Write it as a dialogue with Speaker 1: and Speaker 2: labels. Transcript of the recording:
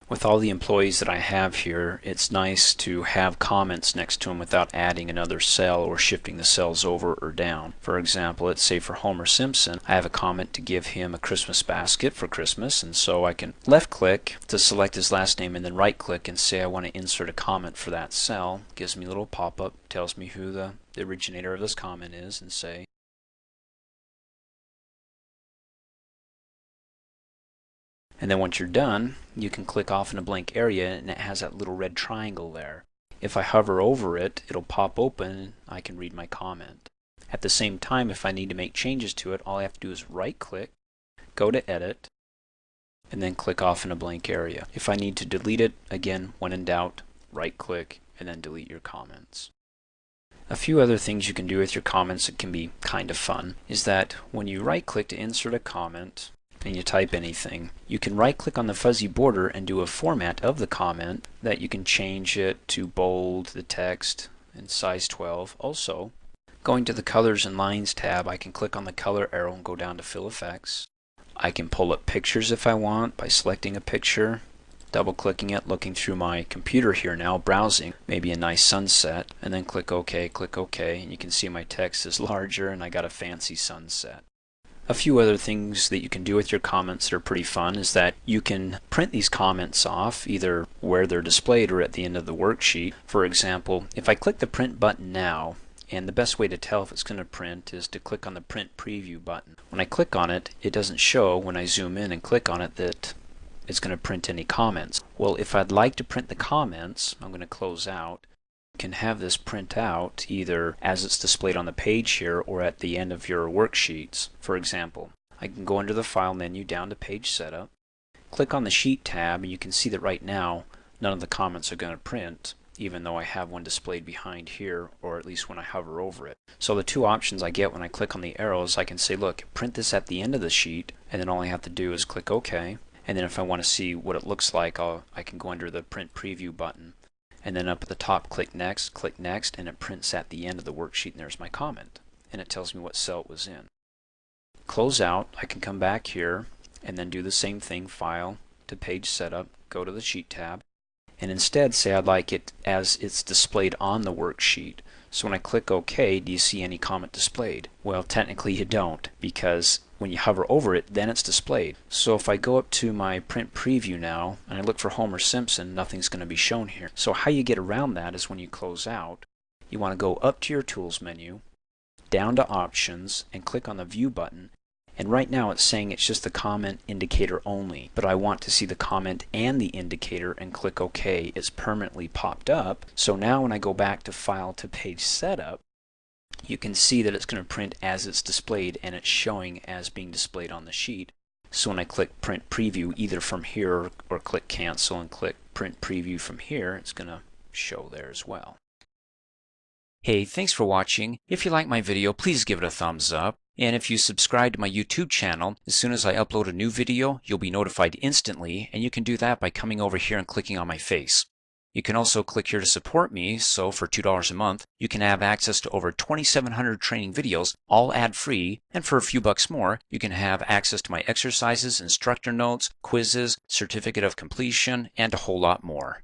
Speaker 1: With all the employees that I have here, it's nice to have comments next to them without adding another cell or shifting the cells over or down. For example, let's say for Homer Simpson, I have a comment to give him a Christmas basket for Christmas, and so I can left click to select his last name and then right click and say I want to insert a comment for that cell. It gives me a little pop-up, tells me who the originator of this comment is, and say and then once you're done, you can click off in a blank area and it has that little red triangle there. If I hover over it, it'll pop open and I can read my comment. At the same time, if I need to make changes to it, all I have to do is right click, go to edit, and then click off in a blank area. If I need to delete it, again, when in doubt, right click and then delete your comments. A few other things you can do with your comments that can be kind of fun is that when you right click to insert a comment, and you type anything, you can right click on the fuzzy border and do a format of the comment that you can change it to bold, the text, and size 12. Also, going to the colors and lines tab, I can click on the color arrow and go down to fill effects. I can pull up pictures if I want by selecting a picture, double clicking it, looking through my computer here now, browsing, maybe a nice sunset, and then click OK, and you can see my text is larger and I got a fancy sunset. A few other things that you can do with your comments that are pretty fun is that you can print these comments off either where they're displayed or at the end of the worksheet. For example, if I click the print button now, and the best way to tell if it's going to print is to click on the print preview button. When I click on it, it doesn't show when I zoom in and click on it that it's going to print any comments. Well, if I'd like to print the comments, I'm going to close out. Can have this print out either as it's displayed on the page here or at the end of your worksheets. For example, I can go under the File menu down to Page Setup, click on the Sheet tab, and you can see that right now none of the comments are going to print, even though I have one displayed behind here, or at least when I hover over it. So the two options I get when I click on the arrows, I can say, look, print this at the end of the sheet, and then all I have to do is click OK. And then if I want to see what it looks like, I can go under the Print Preview button. And then up at the top, click Next, and it prints at the end of the worksheet, and there's my comment. And it tells me what cell it was in. Close out, I can come back here and then do the same thing, File to Page Setup, go to the Sheet tab, and instead say I'd like it as it's displayed on the worksheet. So when I click OK, do you see any comment displayed? Well, technically you don't, because when you hover over it, then it's displayed. So if I go up to my print preview now and I look for Homer Simpson, nothing's going to be shown here. So how you get around that is when you close out, you want to go up to your Tools menu, down to Options, and click on the View button. And right now it's saying it's just the comment indicator only, but I want to see the comment and the indicator and click OK. It's permanently popped up. So now when I go back to File to Page Setup, you can see that it's going to print as it's displayed and it's showing as being displayed on the sheet. So when I click Print Preview either from here or click Cancel and click Print Preview from here, it's going to show there as well. Hey, thanks for watching. If you like my video, please give it a thumbs up. And if you subscribe to my YouTube channel, as soon as I upload a new video, you'll be notified instantly, and you can do that by coming over here and clicking on my face. You can also click here to support me, so for $2 a month, you can have access to over 2,700 training videos, all ad-free, and for a few bucks more, you can have access to my exercises, instructor notes, quizzes, certificate of completion, and a whole lot more.